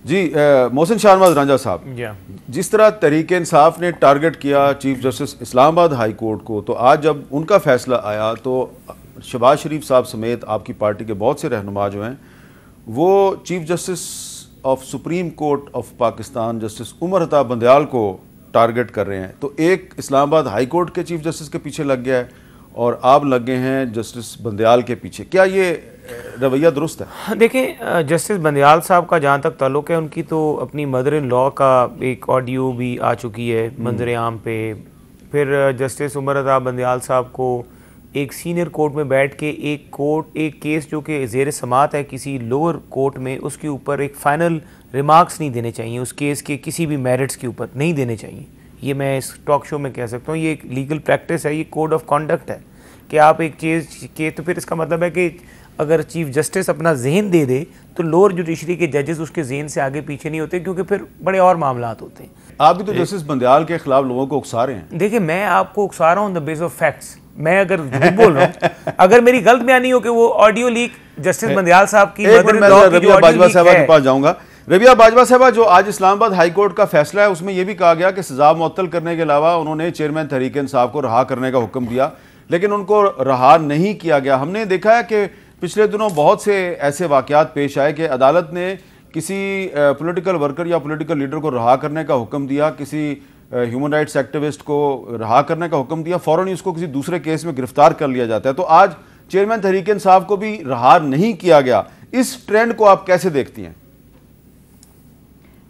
जी मोहसिन शाहनवाज रांझा साहब, जिस तरह तहरीक इंसाफ ने टारगेट किया chief justice Islamabad high court को, तो आज जब उनका फैसला आया तो शहबाज शरीफ साहब समेत आपकी पार्टी के बहुत से रहनुमा जो हैं वो chief justice of supreme court of Pakistan justice Umar Ata Bandial को टारगेट कर रहे हैं। तो एक इस्लामाबाद हाई कोर्ट के चीफ जस्टिस के पीछे लग गया है और आप लगे हैं जस्टिस बंदयाल के पीछे। क्या ये रवैया दुरुस्त है? देखिए, जस्टिस बंदयाल साहब का जहाँ तक ताल्लुक़ है, उनकी तो अपनी मदर इन लॉ का एक ऑडियो भी आ चुकी है मंजर आम पे। फिर जस्टिस उमर अता बंदयाल साहब को एक सीनियर कोर्ट में बैठ के एक केस जो कि ज़ेर समात है किसी लोअर कोर्ट में, उसके ऊपर एक फ़ाइनल रिमार्क्स नहीं देने चाहिए, उस केस के किसी भी मेरिट्स के ऊपर नहीं देने चाहिए। ये मैं इस टॉक शो में कह सकता हूँ, ये एक लीगल प्रैक्टिस है, ये कोड ऑफ कॉन्डक्ट है कि आप एक चीज़ के, तो फिर इसका मतलब है कि अगर चीफ जस्टिस अपना जहन दे दे तो लोअर जुडिशरी के जजेस उसके जहन से आगे पीछे नहीं होते, क्योंकि फिर बड़े और मामलात होते हैं। आप भी तो जस्टिस बंदयाल के खिलाफ लोगों को उकसा रहे हैं। देखिए, मैं आपको उकसा रहा हूँ on the base of facts. मैं अगर झूठ बोल रहा हूँ, अगर मेरी गलत बयानी हो कि वो ऑडियो लीक जस्टिस बंदयाल साहब की मदर इन लॉ की जो ऑडियो लीक है। के पास जाऊंगा। रबिया बाजवा साहबा, जो आज इस्लामाबाद हाई कोर्ट का फैसला है उसमें यह भी कहा गया कि सजा मुअत्तल करने के अलावा उन्होंने चेयरमैन तहरीक इंसाफ को रहा करने का हुक्म दिया, लेकिन उनको रहा नहीं किया गया। हमने देखा है कि पिछले दिनों बहुत से ऐसे वाक़यात पेश आए कि अदालत ने किसी पॉलिटिकल वर्कर या पॉलिटिकल लीडर को रहा करने का हुक्म दिया, किसी ह्यूमन राइट्स एक्टिविस्ट को रहा करने का हुक्म दिया, फ़ौरन ही उसको किसी दूसरे केस में गिरफ्तार कर लिया जाता है। तो आज चेयरमैन तहरीक इंसाफ को भी रहा नहीं किया गया। इस ट्रेंड को आप कैसे देखती हैं?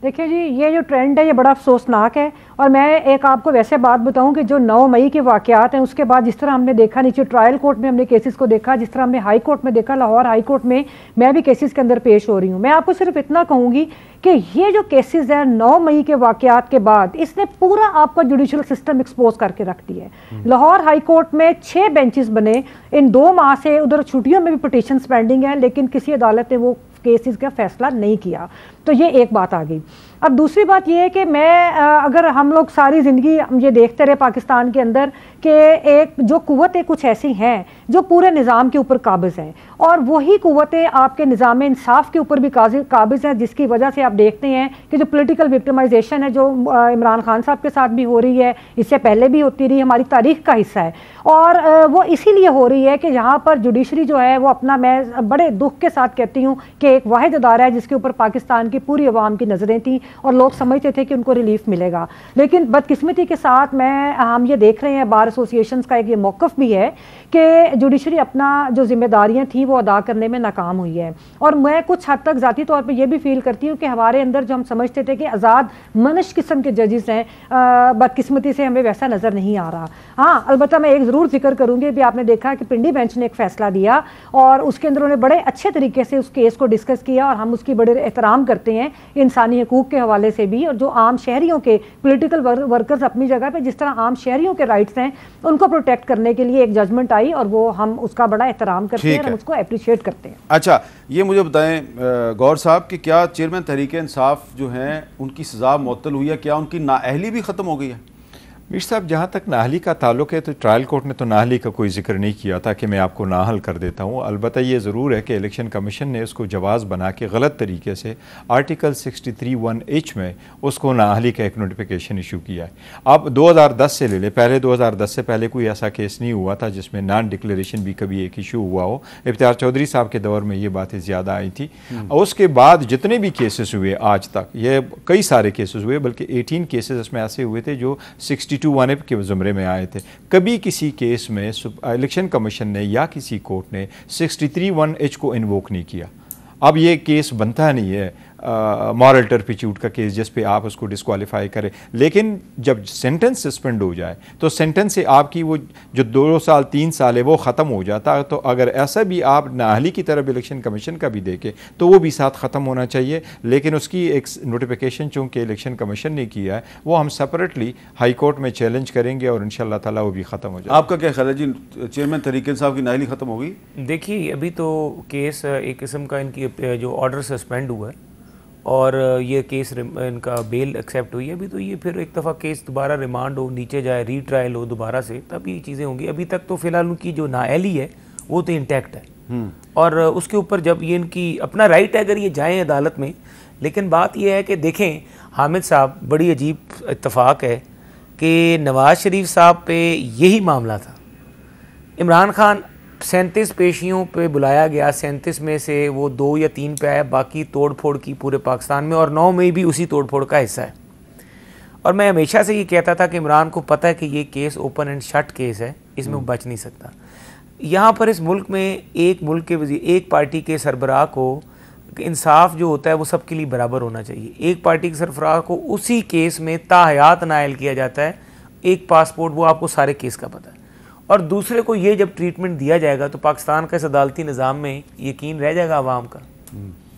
देखिए जी, ये जो ट्रेंड है ये बड़ा अफसोसनाक है। और मैं एक आपको वैसे बात बताऊं कि जो 9 मई के वाक़यात हैं उसके बाद जिस तरह हमने देखा, नीचे ट्रायल कोर्ट में हमने केसेस को देखा, जिस तरह हमने हाई कोर्ट में देखा, लाहौर हाई कोर्ट में मैं भी केसेस के अंदर पेश हो रही हूं। मैं आपको सिर्फ इतना कहूँगी कि ये जो केसेस है 9 मई के वाक़यात के बाद, इसने पूरा आपका जुडिशल सिस्टम एक्सपोज करके रख दिया है। लाहौर हाई कोर्ट में 6 बेंचेस बने, इन 2 माह से उधर छुट्टियों में भी पिटीशन पेंडिंग है, लेकिन किसी अदालत ने वो केसेस का फैसला नहीं किया। तो ये एक बात आ गई। अब दूसरी बात ये है कि मैं अगर हम लोग सारी ज़िंदगी हम ये देखते रहे पाकिस्तान के अंदर कि एक जो कुव्वतें कुछ ऐसी हैं जो पूरे निज़ाम के ऊपर काबिज़ हैं, और वही कुव्वतें आपके निज़ाम इंसाफ के ऊपर भी काबिज़ हैं, जिसकी वजह से आप देखते हैं कि जो पॉलिटिकल विक्टिमाइजेशन है जो इमरान खान साहब के साथ भी हो रही है, इससे पहले भी होती रही, हमारी तारीख का हिस्सा है। और वो इसीलिए हो रही है कि यहाँ पर जुडिशरी जो है वो अपना, मैं बड़े दुख के साथ कहती हूँ कि एक वाहिद अदारा है जिसके ऊपर पाकिस्तान की पूरी अवाम की नज़रें थी और लोग समझते थे कि उनको रिलीफ मिलेगा। लेकिन बदकिस्मती के साथ हम ये देख रहे हैं, बार एसोसिएशन का एक ये मौक़िफ़ भी है कि जुडिशरी अपना जो जिम्मेदारियां थी वो अदा करने में नाकाम हुई है। और मैं कुछ हद तक ज़ाती तौर पे ये भी फील करती हूँ कि हमारे अंदर जो हम समझते थे कि आज़ाद मनश किस्म के जजेस हैं, बदकिस्मती से हमें वैसा नज़र नहीं आ रहा। हाँ, अलबत्ता मैं एक ज़रूर जिक्र करूँगी, भी आपने देखा कि पिंडी बेंच ने एक फ़ैसला दिया और उसके अंदर उन्होंने बड़े अच्छे तरीके से उस केस को डिस्कस किया, और हम उसकी बड़े एहतराम करते हैं इंसानी हकूक़ के हवाले से भी। और जो आम शहरियों के पॉलिटिकल वर्कर्स अपनी जगह पे जिस तरह आम शहरियों के राइट्स हैं उनको प्रोटेक्ट करने के लिए एक जजमेंट आई, और वो हम उसका बड़ा एहतराम करते हैं और हम उसको अप्रिशिएट करते हैं। अच्छा, ये मुझे बताएं गौर साहब कि क्या चेयरमैन तहरीक इंसाफ जो हैं उनकी सज़ा मुअत्तल हुई है? क्या उनकी नाअहली भी ख़त्म हो गई है? मीर साहब, जहाँ तक नाअहली का ताल्लुक है तो ट्रायल कोर्ट ने तो नाअहली का कोई जिक्र नहीं किया था कि मैं आपको नाअहल कर देता हूँ। अलबत्ता ये ज़रूर है कि इलेक्शन कमीशन ने उसको जवाज़ बना के गलत तरीके से आर्टिकल 63(1)H में उसको नाअहली का एक नोटिफिकेशन इशू किया है। अब 2010 से ले ले, पहले 2010 से पहले कोई ऐसा केस नहीं हुआ था जिसमें नॉन डिक्लेरेशन भी कभी एक इशू हुआ हो। इफ्तियार चौधरी साहब के दौर में ये बातें ज़्यादा आई थी। उसके बाद जितने भी केसेस हुए आज तक, ये कई सारे केसेस हुए, बल्कि 18 केसेस इसमें ऐसे हुए थे जो 62(1) के ज़ुमरे में आए थे। कभी किसी केस में इलेक्शन कमीशन ने या किसी कोर्ट ने 63(1)H को इन्वोक नहीं किया। अब ये केस बनता नहीं है मॉरल टर्पिट्यूड का केस जिस पे आप उसको डिस्क्वालीफाई करें, लेकिन जब सेंटेंस सस्पेंड हो जाए तो सेंटेंस से आपकी वो जो 2 साल 3 साल है वो ख़त्म हो जाता है। तो अगर ऐसा भी आप नाअहली की तरफ इलेक्शन कमीशन का भी देखें तो वो भी साथ ख़त्म होना चाहिए। लेकिन उसकी एक नोटिफिकेशन चूँकि इलेक्शन कमीशन ने किया है वो हम सेपरेटली हाई कोर्ट में चैलेंज करेंगे और इंशाअल्लाह ताला वो भी ख़त्म हो जाए। आपका क्या ख्याल है जी, चेयरमैन तहरीक इंसाफ की नाअहली ख़त्म हो गई? देखिए, अभी तो केस एक किस्म का इनकी जो ऑर्डर सस्पेंड हुआ है और ये केस इनका बेल एक्सेप्ट हुई है, अभी तो ये फिर एक दफ़ा केस दोबारा रिमांड हो, नीचे जाए, रीट्रायल हो दोबारा से, तब ये चीज़ें होंगी। अभी तक तो फ़िलहाल उनकी जो नाअहली है वो तो इंटैक्ट है, और उसके ऊपर जब ये इनकी अपना राइट है अगर ये जाएँ अदालत में, लेकिन बात यह है कि देखें हामिद साहब, बड़ी अजीब इत्तफाक है कि नवाज़ शरीफ साहब पे यही मामला था। इमरान खान 37 पेशियों पे बुलाया गया, 37 में से वो 2 या 3 पे आया, बाकी तोड़ फोड़ की पूरे पाकिस्तान में, और 9 मई भी उसी तोड़ फोड़ का हिस्सा है। और मैं हमेशा से ये कहता था कि इमरान को पता है कि ये case open and shut case है, इसमें वो बच नहीं सकता। यहाँ पर इस मुल्क में एक मुल्क के वज़ीर, एक पार्टी के सरबराह को इंसाफ जो होता है वो सबके लिए बराबर होना चाहिए। एक पार्टी के सरबराह को उसी केस में ताहयात नायल किया जाता है, एक पासपोर्ट, वो आपको सारे केस का पता है, और दूसरे को ये जब ट्रीटमेंट दिया जाएगा तो पाकिस्तान का इस अदालती निज़ाम में यकीन रह जाएगा आवाम का।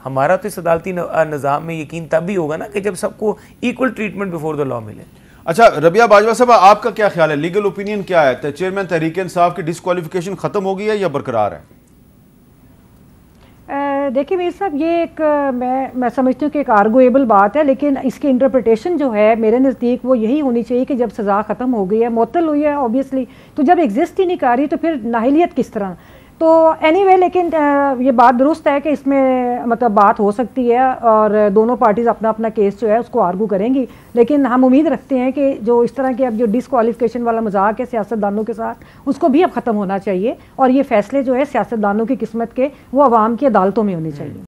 हमारा तो इस अदालती निज़ाम में यकीन तब भी होगा ना कि जब सबको equal treatment before the law मिले। अच्छा रबिया बाजवा साहब, आपका क्या ख्याल है, लीगल ओपिनियन क्या है? चेयरमैन तहरीक इंसाफ की डिस्क्वालिफिकेशन खत्म हो गई है या बरकरार है? देखिए मीर साहब, ये एक मैं समझती हूँ कि एक आर्गुएबल बात है, लेकिन इसकी इंटरप्रिटेशन जो है मेरे नज़दीक वो यही होनी चाहिए कि जब सज़ा ख़त्म हो गई है, मुअत्तल हुई है ऑब्वियसली, तो जब एग्जिस्ट ही नहीं कर रही तो फिर नाहिलियत किस तरह? तो एनीवे, लेकिन ये बात दुरुस्त है कि इसमें मतलब बात हो सकती है और दोनों पार्टीज़ अपना अपना केस जो है उसको आर्गू करेंगी, लेकिन हम उम्मीद रखते हैं कि जो इस तरह के अब जो डिसक्वालिफिकेशन वाला मजाक है सियासतदानों के साथ, उसको भी अब ख़त्म होना चाहिए और ये फैसले जो है सियासतदानों की किस्मत के वो अवाम की अदालतों में होने चाहिए।